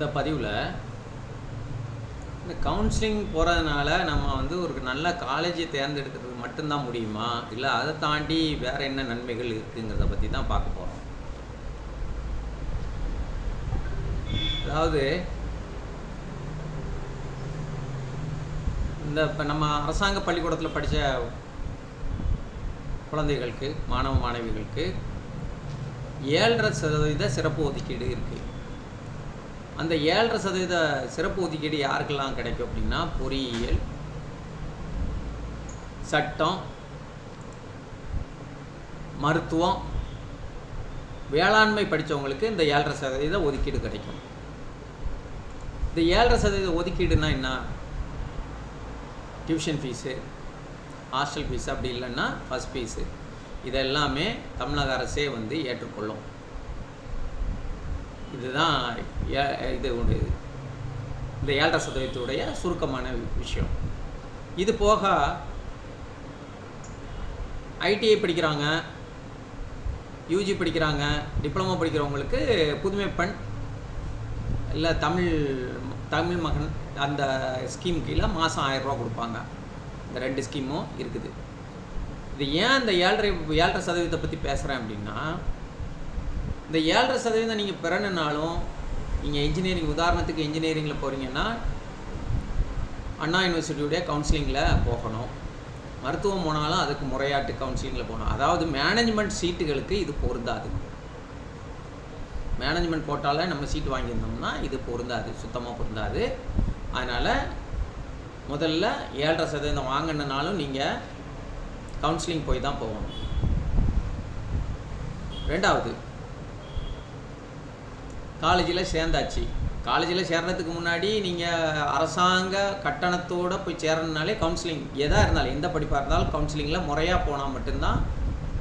இந்த பதிவில் இந்த கவுன்சிலிங் போகிறதுனால நம்ம வந்து ஒரு நல்ல காலேஜை தேர்ந்தெடுக்கிறது மட்டும்தான் முடியுமா, இல்லை அதை தாண்டி வேறு என்ன நன்மைகள் இருக்குங்கிறத பற்றி தான் பார்க்க போகிறோம். அதாவது இப்போ நம்ம அரசாங்க பள்ளிக்கூடத்தில் படித்த குழந்தைகளுக்கு, மாணவ மாணவிகளுக்கு 7.5% சிறப்பு ஒதுக்கீடு இருக்குது. அந்த 7.5% சிறப்பு ஒதுக்கீடு யாருக்கெல்லாம் கிடைக்கும் அப்படின்னா, பொறியியல், சட்டம், மருத்துவம், வேளாண்மை படித்தவங்களுக்கு இந்த 7.5% ஒதுக்கீடு கிடைக்கும். இந்த 7.5% ஒதுக்கீடுனா என்ன? டியூஷன் ஃபீஸு, ஹாஸ்டல் ஃபீஸு, அப்படி இல்லைன்னா ஃபஸ்ட் ஃபீஸு, இதெல்லாமே தமிழக அரசே வந்து ஏற்றுக்கொள்ளும். இதுதான் இது ஒரு இந்த 7.5% சுருக்கமான விஷயம். இது போக ஐடிஐ படிக்கிறாங்க, யூஜி படிக்கிறாங்க, டிப்ளமோ படிக்கிறவங்களுக்கு புதுமை பெண் இல்லை தமிழ் மகன் அந்த ஸ்கீம் கீழே மாதம் 1000 ரூபா கொடுப்பாங்க. இந்த 2 ஸ்கீமும் இருக்குது. இது ஏன் இந்த 7.5% பற்றி பேசுகிறேன் அப்படின்னா, இந்த 7.5% நீங்கள் பெறணுனாலும், நீங்கள் இன்ஜினியரிங், உதாரணத்துக்கு இன்ஜினியரிங்கில் போகிறீங்கன்னா அண்ணா யூனிவர்சிட்டியுடைய கவுன்சிலிங்கில் போகணும். மருத்துவம் போனாலும் அதுக்கு முறையாட்டு கவுன்சிலிங்கில் போகணும். அதாவது மேனேஜ்மெண்ட் சீட்டுகளுக்கு இது பொருந்தாது. மேனேஜ்மெண்ட் கோட்டாவில் நம்ம சீட்டு வாங்கியிருந்தோம்னா இது பொருந்தாது, சுத்தமாக பொருந்தாது. அதனால் முதல்ல 7.5% வாங்கினாலும் நீங்கள் கவுன்சிலிங் போய் தான் போகணும். ரெண்டாவது, காலேஜில் சேர்ந்தாச்சு. காலேஜில் சேர்றதுக்கு முன்னாடி நீங்கள் அரசாங்க கட்டணத்தோடு போய் சேரணுனாலே கவுன்சிலிங் எதாக இருந்தாலும், எந்த படிப்பாக இருந்தாலும் கவுன்சிலிங்கில் முறையாக போனால் மட்டும்தான்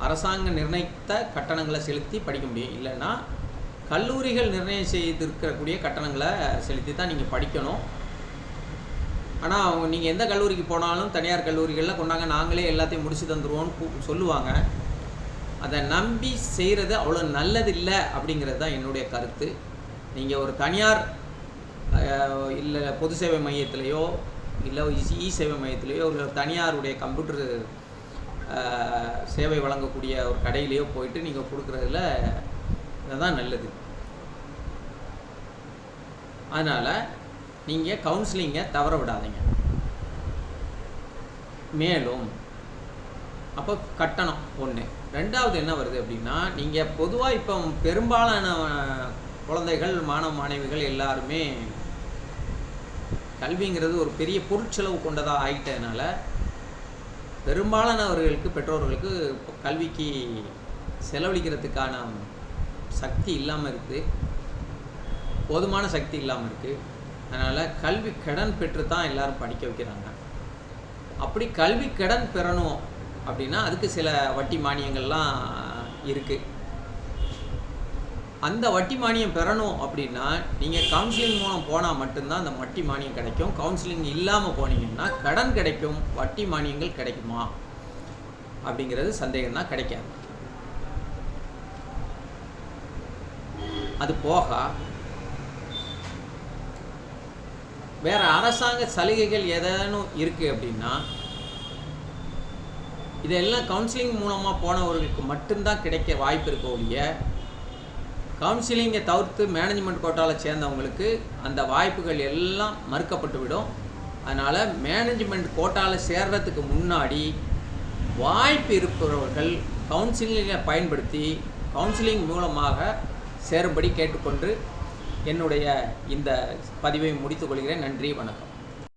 அரசாங்கம் நிர்ணயித்த கட்டணங்களை செலுத்தி படிக்க முடியும். இல்லைன்னா கல்லூரிகள் நிர்ணயம் செய்திருக்கக்கூடிய கட்டணங்களை செலுத்தி தான் நீங்கள் படிக்கணும். ஆனால் நீங்கள் எந்த கல்லூரிக்கு போனாலும் தனியார் கல்லூரிகளில் கொண்டாங்க நாங்களே எல்லாத்தையும் முடிச்சு தந்துடுவோன்னு சொல்லுவாங்க. அதை நம்பி செய்கிறது அவ்வளோ நல்லதில்லை அப்படிங்கிறது தான் என்னுடைய கருத்து. நீங்கள் ஒரு தனியார் இல்லை பொது சேவை மையத்திலேயோ இல்லை இ சேவை மையத்திலேயோ இல்லை தனியாருடைய கம்ப்யூட்டர் சேவை வழங்கக்கூடிய ஒரு கடையிலையோ போயிட்டு நீங்கள் கொடுக்குறதுல இதுதான் நல்லது. அதனால் நீங்கள் கவுன்சிலிங்கை தவற விடாதீங்க. மேலும் அப்போ கட்டணம் ஒன்று. ரெண்டாவது என்ன வருது அப்படின்னா, நீங்கள் பொதுவாக இப்போ பெரும்பாலான குழந்தைகள், மாணவ மாணவிகள் எல்லாருமே கல்விங்கிறது ஒரு பெரிய பொருட்செலவு கொண்டதாக ஆகிட்டதுனால பெரும்பாலானவர்களுக்கு, பெற்றோர்களுக்கு கல்விக்கு செலவழிக்கிறதுக்கான சக்தி இல்லாமல் இருக்குது, போதுமான சக்தி இல்லாமல் இருக்குது. அதனால் கல்வி கடன் பெற்று தான் எல்லோரும் படிக்க வைக்கிறாங்க. அப்படி கல்வி கடன் பெறணும் அப்படின்னா அதுக்கு சில வட்டி மானியங்கள்லாம் இருக்குது. அந்த வட்டி மானியம் பெறணும் அப்படின்னா நீங்கள் கவுன்சிலிங் மூலம் போனால் மட்டும்தான் அந்த வட்டி மானியம் கிடைக்கும். கவுன்சிலிங் இல்லாமல் போனீங்கன்னா கடன் கிடைக்கும், வட்டி மானியங்கள் கிடைக்குமா அப்படிங்கிறது சந்தேகம் தான், கிடைக்காது. அது போக வேறு அரசாங்க சலுகைகள் ஏதேனும் இருக்குது அப்படின்னா, இதெல்லாம் கவுன்சிலிங் மூலமாக போனவர்களுக்கு மட்டும்தான் கிடைக்க வாய்ப்பு இருக்க ஒழிய, கவுன்சிலிங்கை தவிர்த்து மேனேஜ்மெண்ட் கோட்டாவில் சேர்ந்தவங்களுக்கு அந்த வாய்ப்புகள் எல்லாம் மறுக்கப்பட்டுவிடும். அதனால் மேனேஜ்மெண்ட் கோட்டாவில் சேர்றதுக்கு முன்னாடி வாய்ப்பு இருப்பவர்கள் கவுன்சிலிங்கை பயன்படுத்தி கவுன்சிலிங் மூலமாக சேரும்படி கேட்டுக்கொண்டு என்னுடைய இந்த பதிவை முடித்துக்கொள்கிறேன். நன்றி, வணக்கம்.